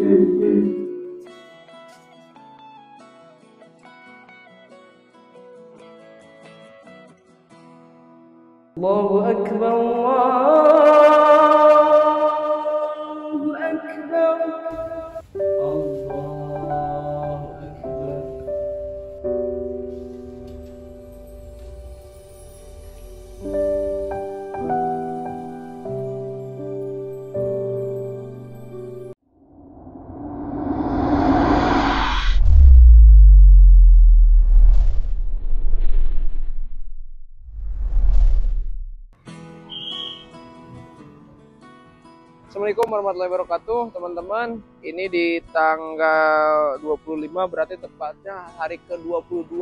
Allahu Akbar, Allahu Akbar, Allahu Akbar. Assalamualaikum warahmatullahi wabarakatuh, teman-teman. Ini di tanggal 25, berarti tepatnya hari ke-22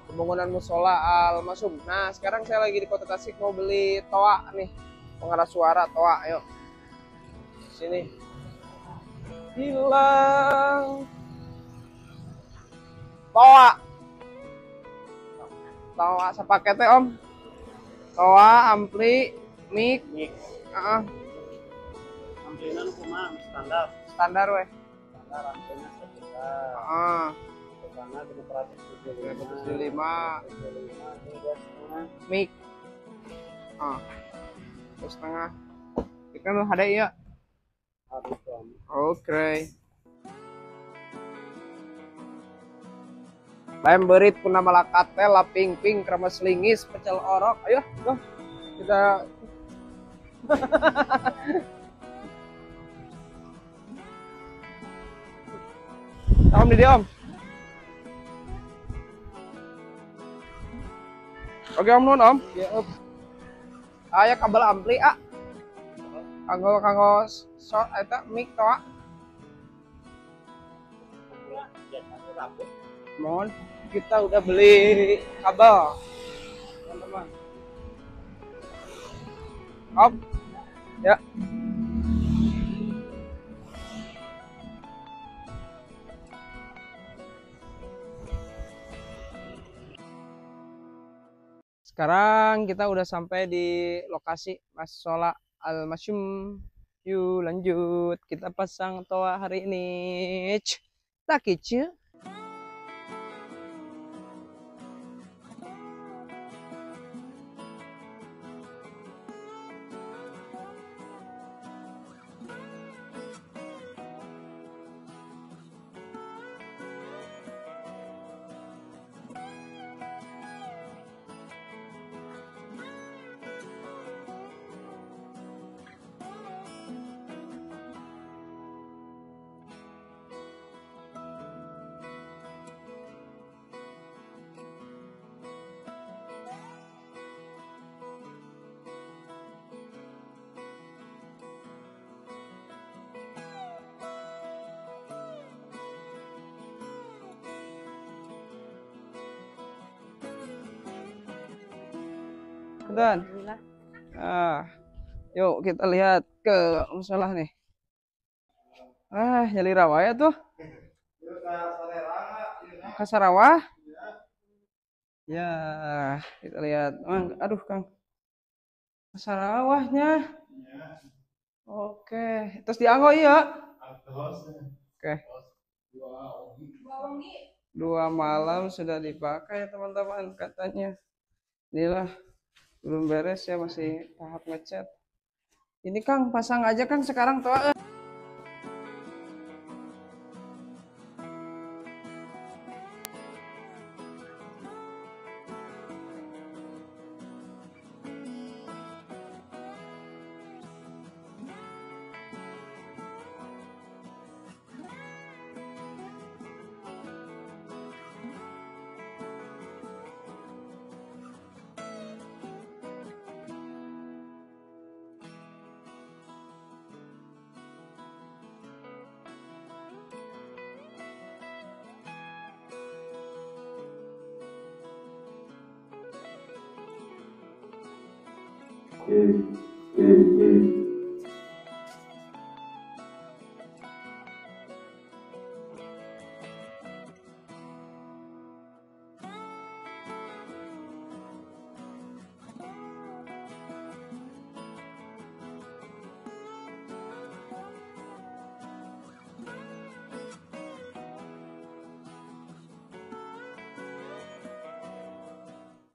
pembangunan musola Al-Masum. Nah, sekarang saya lagi di Kota Tasik mau beli toa nih, pengeras suara toa. Yuk, sini. Hilang toa. Toa sepaketnya, Om. Toa, ampli, mic. Amplinan cuma standar. Standar weh. Standar amplinan sejuta. Karena demokratis 75. Mic. Terus setengah. Ikan ada ya. Oke. Lem berit puna malakate laping ping kremes lingis pecel orok. Ayo, go. Kita Om di dia, Om. Oke, Om nun, Om. Ya, Om. Aya kabel ampli a. Kanggo short eta mic toa. Mohon, kita udah beli kabel. Teman-teman. Om. Ya. Sekarang kita udah sampai di lokasi musola Al-Masum. Yuk lanjut, kita pasang toa hari ini. Tak kecil. Dan yuk kita lihat ke musola nih. Nyali rawa ya tuh. Ke Sarawah. Ya, kita lihat. Aduh, Kang. Ke Sarawahnya. Oke, terus dianggo iya. Oke. 2 malam sudah dipakai teman-teman katanya. Inilah belum beres ya, masih tahap ngecat. Ini Kang, pasang aja Kang sekarang toa.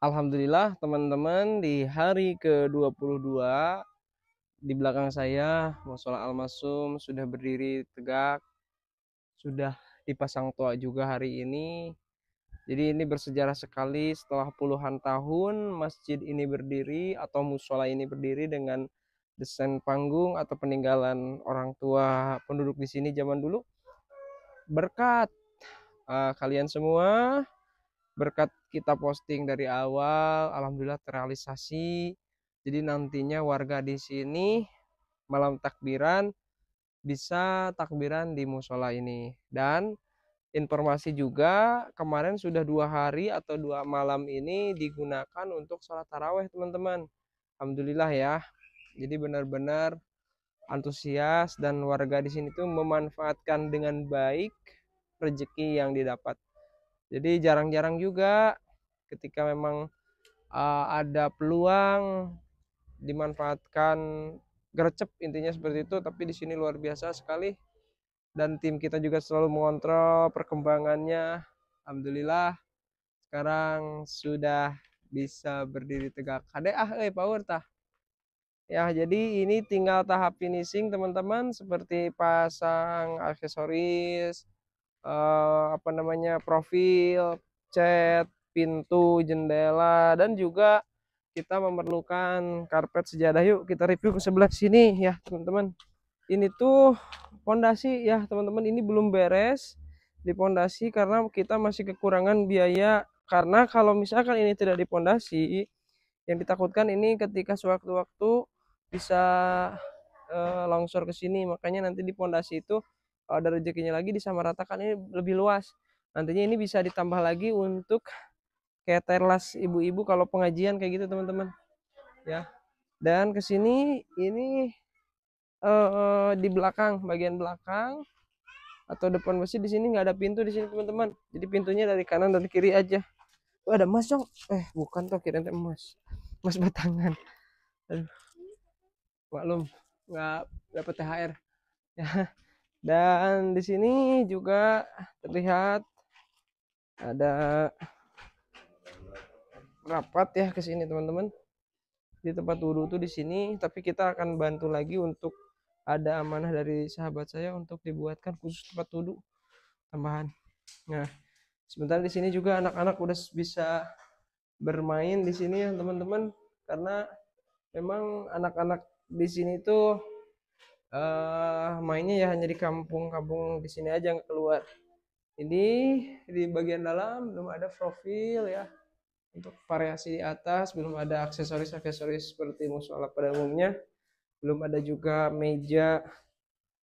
Alhamdulillah teman-teman, di hari ke-22 di belakang saya Mushola Al-Masum sudah berdiri tegak, sudah dipasang toa juga hari ini. Jadi ini bersejarah sekali, setelah puluhan tahun masjid ini berdiri atau musola ini berdiri dengan desain panggung atau peninggalan orang tua penduduk di sini zaman dulu. Berkat kalian semua, berkat kita posting dari awal, alhamdulillah terrealisasi. Jadi nantinya warga di sini malam takbiran bisa takbiran di musola ini. Dan informasi juga kemarin sudah 2 hari atau 2 malam ini digunakan untuk sholat taraweh teman-teman. Alhamdulillah ya. Jadi benar-benar antusias dan warga di sini tuh memanfaatkan dengan baik rezeki yang didapat. Jadi jarang-jarang juga ketika memang ada peluang dimanfaatkan gercep, intinya seperti itu. Tapi di sini luar biasa sekali dan tim kita juga selalu mengontrol perkembangannya. Alhamdulillah sekarang sudah bisa berdiri tegak. Ade power tah. Ya, jadi ini tinggal tahap finishing teman-teman, seperti pasang aksesoris, apa namanya, profil, cat, pintu, jendela, dan juga kita memerlukan karpet sejadah. Yuk kita review ke sebelah sini ya teman-teman. Ini tuh pondasi ya teman-teman, ini belum beres di pondasi karena kita masih kekurangan biaya. Karena kalau misalkan ini tidak dipondasi, yang ditakutkan ini ketika sewaktu-waktu bisa longsor ke sini. Makanya nanti di pondasi itu ada rezekinya lagi disamaratakan, ini lebih luas. Nantinya ini bisa ditambah lagi untuk kayak teras ibu-ibu kalau pengajian kayak gitu teman-teman ya. Dan ke sini ini di belakang, bagian belakang atau depan masjid, di sini nggak ada pintu di sini teman-teman. Jadi pintunya dari kanan dan kiri aja. Oh, ada emas dong. Bukan toh, kira emas. Emas batangan. Aduh, maklum nggak dapat THR. Ya. Dan di sini juga terlihat ada rapat ya ke sini teman-teman. Di tempat wudhu tuh di sini, tapi kita akan bantu lagi untuk ada amanah dari sahabat saya untuk dibuatkan khusus tempat wudhu tambahan. Nah, sebentar di sini juga anak-anak udah bisa bermain di sini ya teman-teman, karena memang anak-anak di sini tuh mainnya ya hanya di kampung-kampung di sini aja, nggak keluar. Ini di bagian dalam belum ada profil ya. Untuk variasi di atas belum ada aksesoris-aksesoris seperti musola pada umumnya. Belum ada juga meja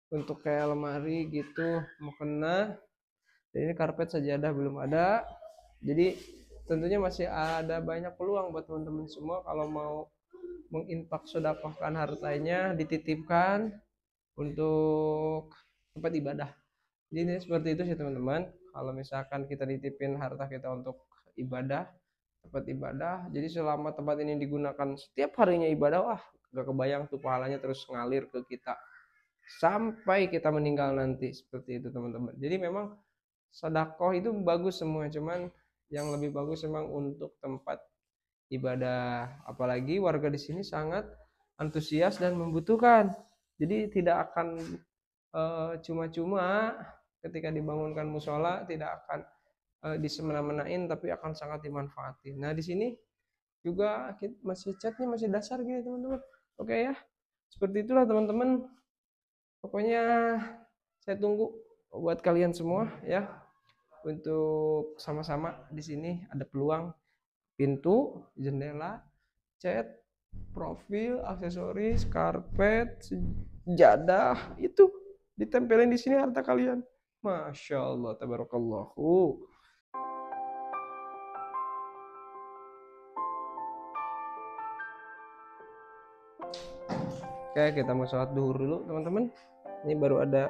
untuk kayak lemari gitu, mukena. Dan ini karpet sajadah belum ada. Jadi tentunya masih ada banyak peluang buat teman-teman semua kalau mau menginfak sedekahkan hartanya, dititipkan untuk tempat ibadah. Jadi ini seperti itu sih teman-teman. Kalau misalkan kita ditipin harta kita untuk ibadah, tempat ibadah, jadi selama tempat ini digunakan setiap harinya ibadah, wah gak kebayang tuh pahalanya terus ngalir ke kita sampai kita meninggal nanti. Seperti itu teman-teman. Jadi memang sedekah itu bagus semua, cuman yang lebih bagus memang untuk tempat ibadah. Apalagi warga di sini sangat antusias dan membutuhkan. Jadi tidak akan cuma-cuma ketika dibangunkan musola, tidak akan disemena-menain, tapi akan sangat dimanfaatin. Nah di sini juga masih catnya masih dasar gini teman-teman. Oke ya, seperti itulah teman-teman. Pokoknya saya tunggu buat kalian semua ya, untuk sama-sama di sini ada peluang pintu, jendela, cat, profil, aksesoris, karpet, sejadah, itu ditempelin di sini harta kalian. Masya Allah, tabarakallahu. Oke, kita mau sholat duhur dulu teman-teman. Ini baru ada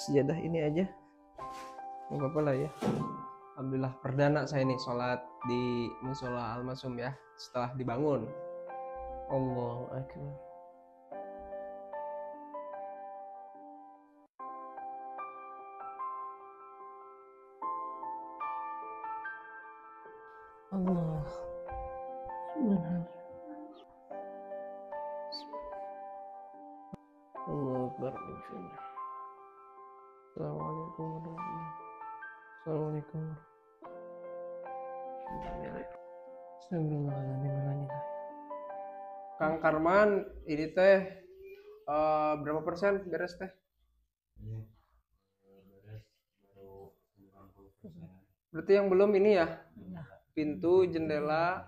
sejadah ini aja, nggak apa-apa lah ya. Alhamdulillah perdana saya nih sholat di musola Al-Masum ya, setelah dibangun. Allahu Akbar. Allah. Benar. Allahu Akbar. Assalamualaikum warahmatullahi Assalamualaikum. Bismillahirrahmanirrahim. Kang Karman, ini teh berapa persen beres teh? Berarti yang belum ini ya? Pintu, jendela,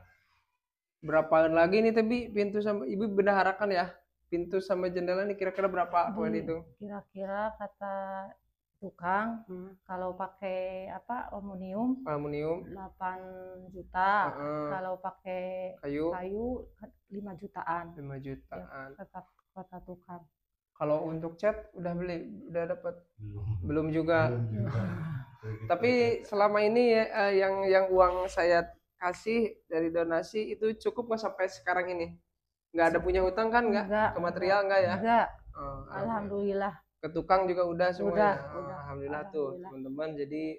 berapaan lagi nih tapi pintu sama ibu bendaharakan ya? Pintu sama jendela nih kira-kira berapa poin itu? Kira-kira kata tukang kalau pakai aluminium 8 juta, kalau pakai kayu 5 jutaan. 5 jutaan. Ya, kata tukang. Kalau untuk cat udah beli, udah dapat? Belum juga. Tapi selama ini ya, yang uang saya kasih dari donasi itu cukup nggak sampai sekarang ini? Nggak ada punya hutang kan? Nggak? Ke material nggak ya? Enggak. Oh, Alhamdulillah. ke tukang juga udah semuanya. Udah. Alhamdulillah tuh teman-teman. Jadi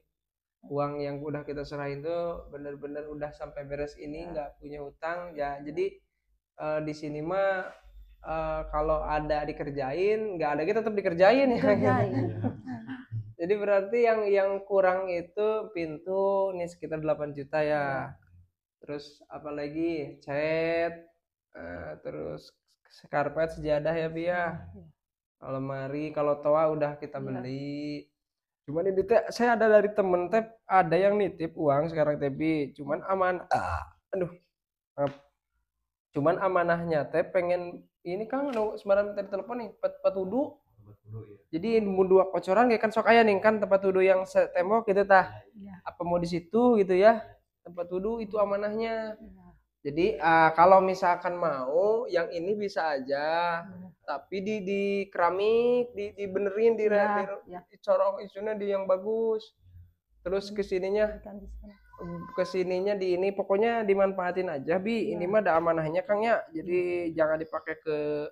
uang yang udah kita serahin tuh bener-bener udah sampai beres ini, nggak punya hutang ya. Jadi di sini mah kalau ada dikerjain, nggak ada kita tetap dikerjain ya. Jadi berarti yang kurang itu pintu nih sekitar 8 juta ya. Terus apalagi cat, terus karpet, sejadah ya Bi ya. Lemari, kalau toa udah kita beli. Cuman ini teh saya ada dari temen teh ada yang nitip uang sekarang teh Bi. Cuman cuman amanahnya teh pengen ini Kang semalam tadi telepon nih petudu. Jadi mau dua kocoran kayak kan sok aya nih kan tempat wudhu yang tembok gitu tah. Apa mau di situ gitu ya. Tempat wudhu itu amanahnya. Jadi kalau misalkan mau yang ini bisa aja. Tapi di keramik, dibenerin, dicorong isunya di yang bagus. Terus kesininya di ini pokoknya dimanfaatin aja Bi. Ini mah ada amanahnya Kang ya. Jadi jangan dipakai ke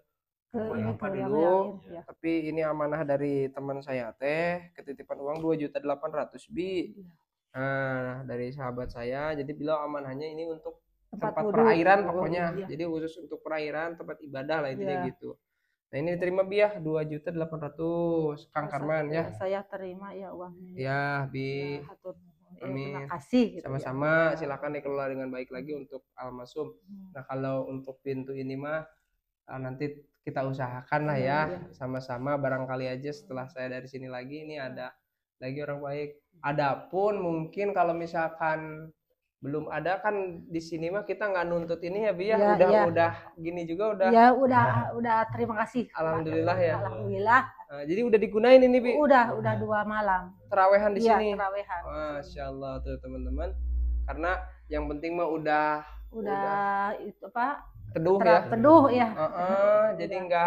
apa dulu. Tapi ini amanah dari teman saya teh, ketitipan uang 2.800.000 Bi. Nah, dari sahabat saya. Jadi beliau amanahnya ini untuk tempat perairan pokoknya. Jadi khusus untuk perairan, tempat ibadah lah intinya gitu. Nah ini diterima Bi ya 2.800.000 Kang Karman ya. Saya terima ya uangnya. Ya Bi. Amin. Terima kasih. Gitu, sama-sama silakan dikelola dengan baik lagi untuk almasum. Nah kalau untuk pintu ini mah nanti kita usahakan lah ya sama-sama barangkali aja setelah saya dari sini lagi ini ada lagi orang baik. Adapun mungkin kalau misalkan belum ada kan di sini mah kita nggak nuntut ini ya Bi ya, udah gini juga udah. Ya udah terima kasih. Alhamdulillah ya. Alhamdulillah. Nah, jadi udah digunain ini Bi. Udah 2 malam. Terawehan di sini. Terawehan. Masya Allah tuh teman-teman. Karena yang penting mah udah itu apa? Teduh ya. Teduh ya. Jadi nggak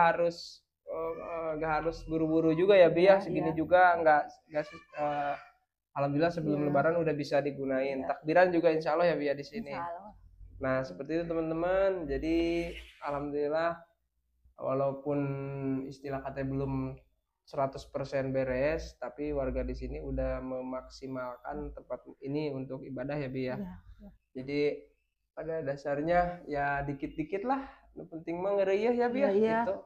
harus buru-buru juga ya Bi ya. Segini juga nggak alhamdulillah sebelum Lebaran udah bisa digunain. Takbiran juga insya Allah ya Bi ya di sini. Nah seperti itu teman-teman. Jadi alhamdulillah walaupun istilah katanya belum 100% beres, tapi warga di sini udah memaksimalkan tempat ini untuk ibadah ya Bi ya. Jadi pada dasarnya ya dikit-dikit lah. Yang penting mah ngeriah ya Bi ya. Gitu.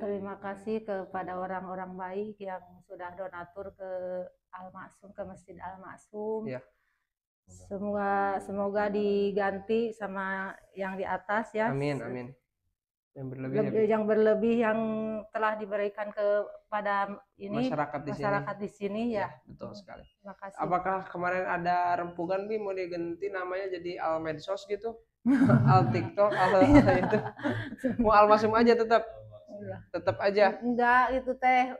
Terima kasih kepada orang-orang baik yang sudah donatur ke Al-Maksum, ke Masjid Al-Maksum. Ya. Semoga diganti sama yang di atas ya. Amin. Yang berlebih yang telah diberikan kepada ini masyarakat di sini ya. Betul sekali. Terima kasih. Apakah kemarin ada rempukan Bi mau diganti namanya jadi Al Medsos gitu? Al TikTok, itu. Mau Al-Maksum aja tetap aja. Enggak itu teh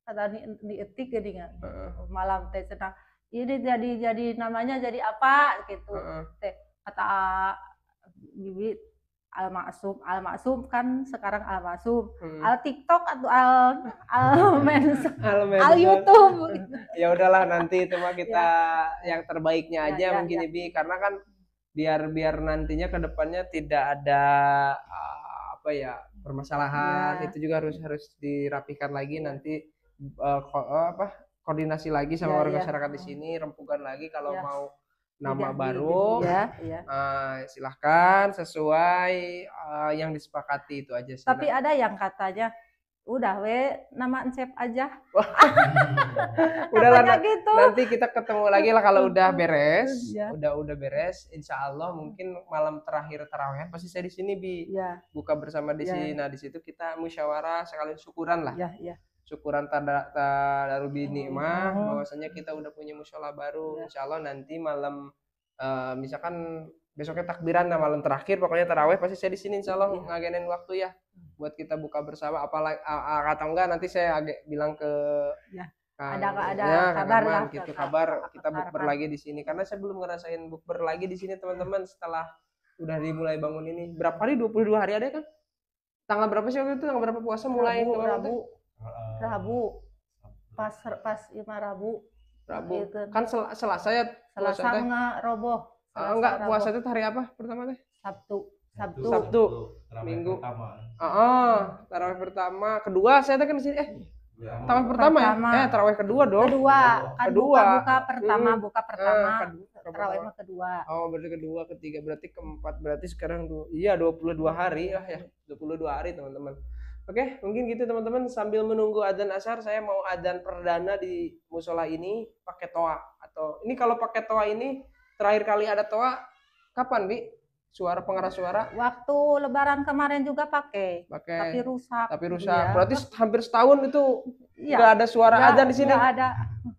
kata dietik jadi malam teh senang. Ini jadi namanya jadi apa gitu. Teh kata Bibi Al-Maksum kan sekarang Al-Maksum. Al TikTok atau Al YouTube. Ya udahlah nanti itu mah kita yang terbaiknya aja mungkin Bi karena kan biar nantinya ke depannya tidak ada permasalahan. Itu juga harus dirapikan lagi nanti koordinasi lagi sama warga masyarakat di sini, rempukan lagi kalau mau nama Diganti, baru. ya. Silahkan sesuai yang disepakati itu aja sih. Tapi ada yang katanya udah nama Encep aja. Udah lah, gitu. nanti kita ketemu lagi lah kalau udah beres. Ya. Udah beres, insya Allah mungkin malam terakhir tarawih pasti saya di sini buka bersama di sini. Nah di situ kita musyawarah sekalian syukuran lah. Ya. Syukuran tadarubbi nikmah bahwasanya kita udah punya mushola baru. Insya Allah nanti malam misalkan besoknya takbiran nah malam terakhir pokoknya tarawih pasti saya di sini insya Allah ngagenin waktu ya buat kita buka bersama. Apalagi atau enggak nanti saya bilang ke ada kabar lah gitu kabar kita bukber lagi di sini karena saya belum ngerasain bukber lagi di sini teman-teman setelah udah dimulai bangun ini. Berapa hari? 22 hari ada kan? Tanggal berapa sih waktu itu? Tanggal berapa puasa mulai? Rabu. Pas Rabu. Gitu. Kan Selasa ya? Selasa nggak roboh. Enggak, puasa itu hari apa pertama teh? Sabtu. Minggu. Tarawih pertama, kedua saya kan di sini. Tarawih pertama ya? Tarawih kedua dong. Buka pertama. Tarawih kedua. Oh, berarti kedua, ketiga, berarti keempat, berarti sekarang 22 hari lah ya. 22 hari teman-teman. Oke, mungkin gitu teman-teman. Sambil menunggu adzan asar, saya mau adzan perdana di musola ini pakai toa. Atau ini kalau pakai toa ini terakhir kali ada toa kapan, Bi? Pengeras suara? Waktu Lebaran kemarin juga pakai. Tapi rusak. Ya. Berarti hampir setahun itu nggak ada suara adzan di sini. Nggak ada.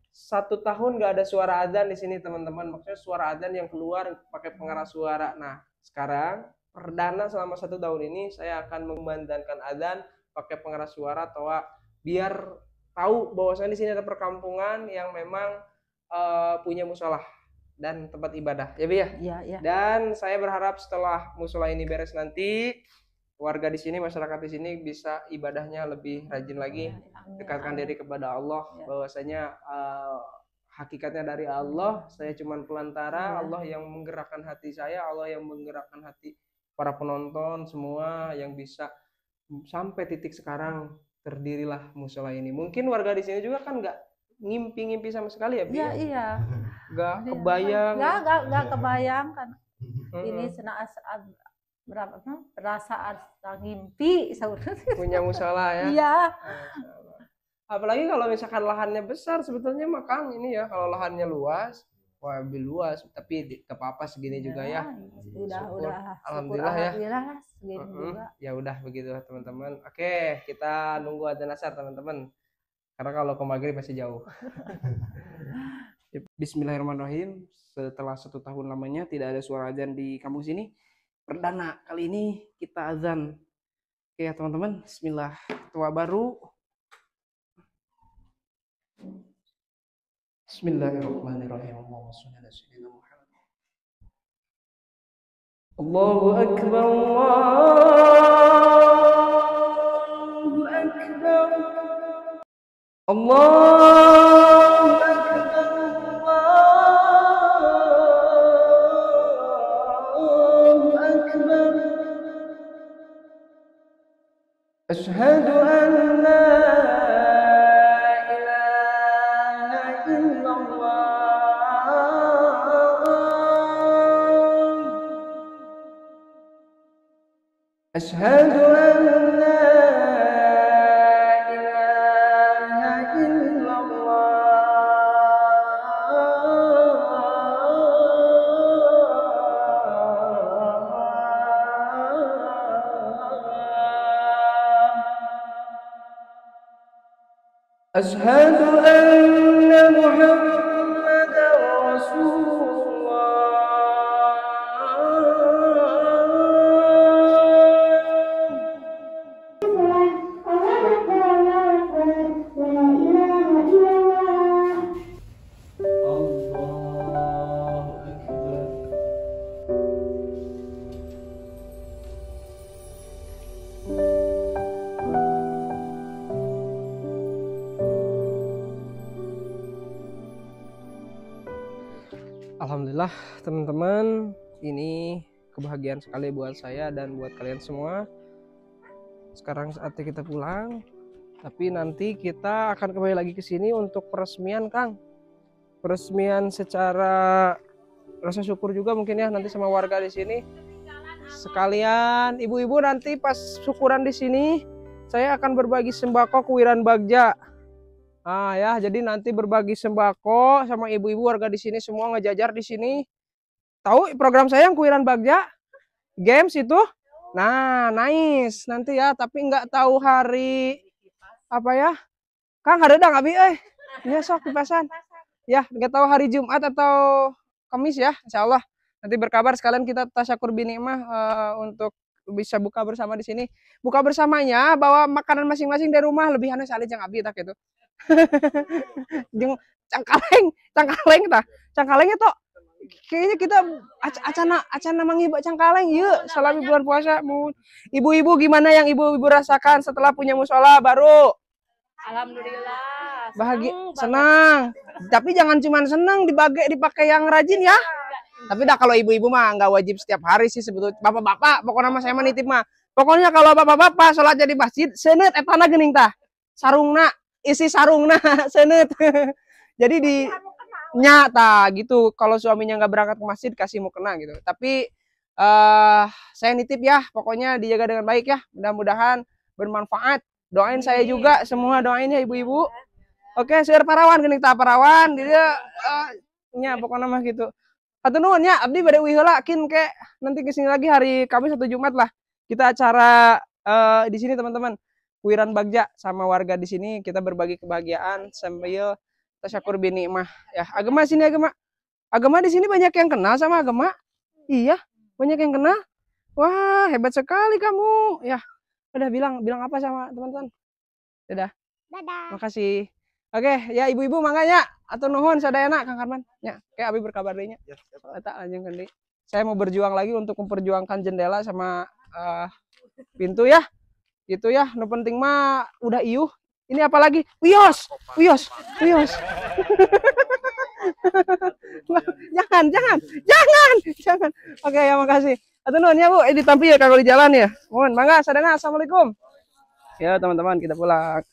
1 tahun nggak ada suara adzan di sini teman-teman. Maksudnya suara adzan yang keluar pakai pengeras suara. Nah, sekarang perdana selama 1 tahun ini saya akan memandangkan adzan pakai pengeras suara toa biar tahu bahwasanya di sini ada perkampungan yang memang punya musola dan tempat ibadah ya Bi ya. Iya. Dan saya berharap setelah musola ini beres nanti warga di sini, masyarakat di sini bisa ibadahnya lebih rajin lagi, dekatkan diri kepada Allah, bahwasanya hakikatnya dari Allah, saya cuma pelantara, Allah yang menggerakkan hati saya, Allah yang menggerakkan hati para penonton semua yang bisa sampai titik sekarang terdirilah musola ini. Mungkin warga di sini juga kan nggak ngimpi sama sekali ya Bi? Iya. Nggak kebayang. Nggak kebayang kan. Ini berasa ngimpi punya musola ya. Iya. Apalagi kalau misalkan lahannya besar sebetulnya makang ini ya, kalau lahannya luas lebih luas, tapi apa segini juga ya. Udah. Alhamdulillah ya. Segini juga. Ya udah begitulah teman-teman. Oke, kita nunggu adzan asar teman-teman. Karena kalau ke maghrib masih jauh. Bismillahirrahmanirrahim. Setelah 1 tahun lamanya tidak ada suara adzan di kampung sini, perdana kali ini kita adzan. Oke ya teman-teman, bismillah. Tua baru. Bismillahirrahmanirrahim. Allahumma shalli ala sayyidina Muhammad. Allahu akbar. Allahu akbar. Allahu akbar. Allahu akbar. Asyhadu an la ilaha illallah. Asyhadu an la أشهد أن محمدا رسول Alhamdulillah teman-teman, ini kebahagiaan sekali buat saya dan buat kalian semua. Sekarang saatnya kita pulang, tapi nanti kita akan kembali lagi ke sini untuk peresmian Kang. Peresmian secara rasa syukur juga mungkin ya nanti sama warga di sini. Sekalian ibu-ibu nanti pas syukuran di sini saya akan berbagi sembako Kuiran Bagja. Ah ya, jadi nanti berbagi sembako sama ibu-ibu warga di sini semua ngejajar di sini. Tahu program saya yang Kuiran Bagja? Games itu? Nah, nice. Nanti ya, tapi nggak tahu hari apa ya? Kang ada dah abi Iya sok di pasan. Ya, nggak tahu hari Jumat atau Kamis ya, insya Allah. Nanti berkabar sekalian kita tasyakur binikmah untuk bisa buka bersama di sini. Buka bersamanya bawa makanan masing-masing dari rumah lebih anu salih jang abi tak gitu. Jeung cangkaleng tah. Cangkalengnya toh kayaknya kita acana manghibah cangkaleng yuk selama bulan puasa. Ibu-ibu gimana yang ibu-ibu rasakan setelah punya musola baru? Alhamdulillah. Bahagia, senang. Tapi jangan cuma senang dipakai yang rajin ya. Tapi dah kalau ibu-ibu mah nggak wajib setiap hari sih sebetulnya. Bapak-bapak, pokoknya mah saya menitip mah. Pokoknya kalau bapak-bapak sholat jadi masjid, senet etana gening tah. Sarungna, isi sarungna senet. Jadi di nyata gitu. Kalau suaminya nggak berangkat ke masjid kasih mau kena gitu. Tapi saya nitip ya, pokoknya dijaga dengan baik ya. Mudah-mudahan bermanfaat. Doain saya juga, semua doain ya ibu-ibu. Oke, seueur parawan geuning tah parawan dia nya pokoknya mah gitu. Hatur nuhun nya abdi bade uwi heula kin ke nanti kesini lagi hari Kamis atau Jumat lah. Kita acara di sini teman-teman. Kuiran Bagja sama warga di sini kita berbagi kebahagiaan sambil tasyakur binikmah. Ya, agama sini agama. Agama di sini banyak yang kenal sama agama. Iya, banyak yang kenal. Wah, hebat sekali kamu. Ya, udah bilang apa sama teman-teman? Dadah. Makasih. Oke, ya ibu-ibu makanya atau nuhun sadayana Kang Karman. Ya, kayak abi berkabar dehnya. Ya, Eta lanjutkeun deui. Saya mau berjuang lagi untuk memperjuangkan jendela sama pintu ya. Gitu ya. Nu penting mah udah iuh. Ini apa lagi? Wios. Jangan. Oke, ya makasih. Atuh nuhun ya Bu, ditampil ya kalau di jalan ya. Mohon, mangga sadayana. Assalamualaikum. Ya, teman-teman kita pulang.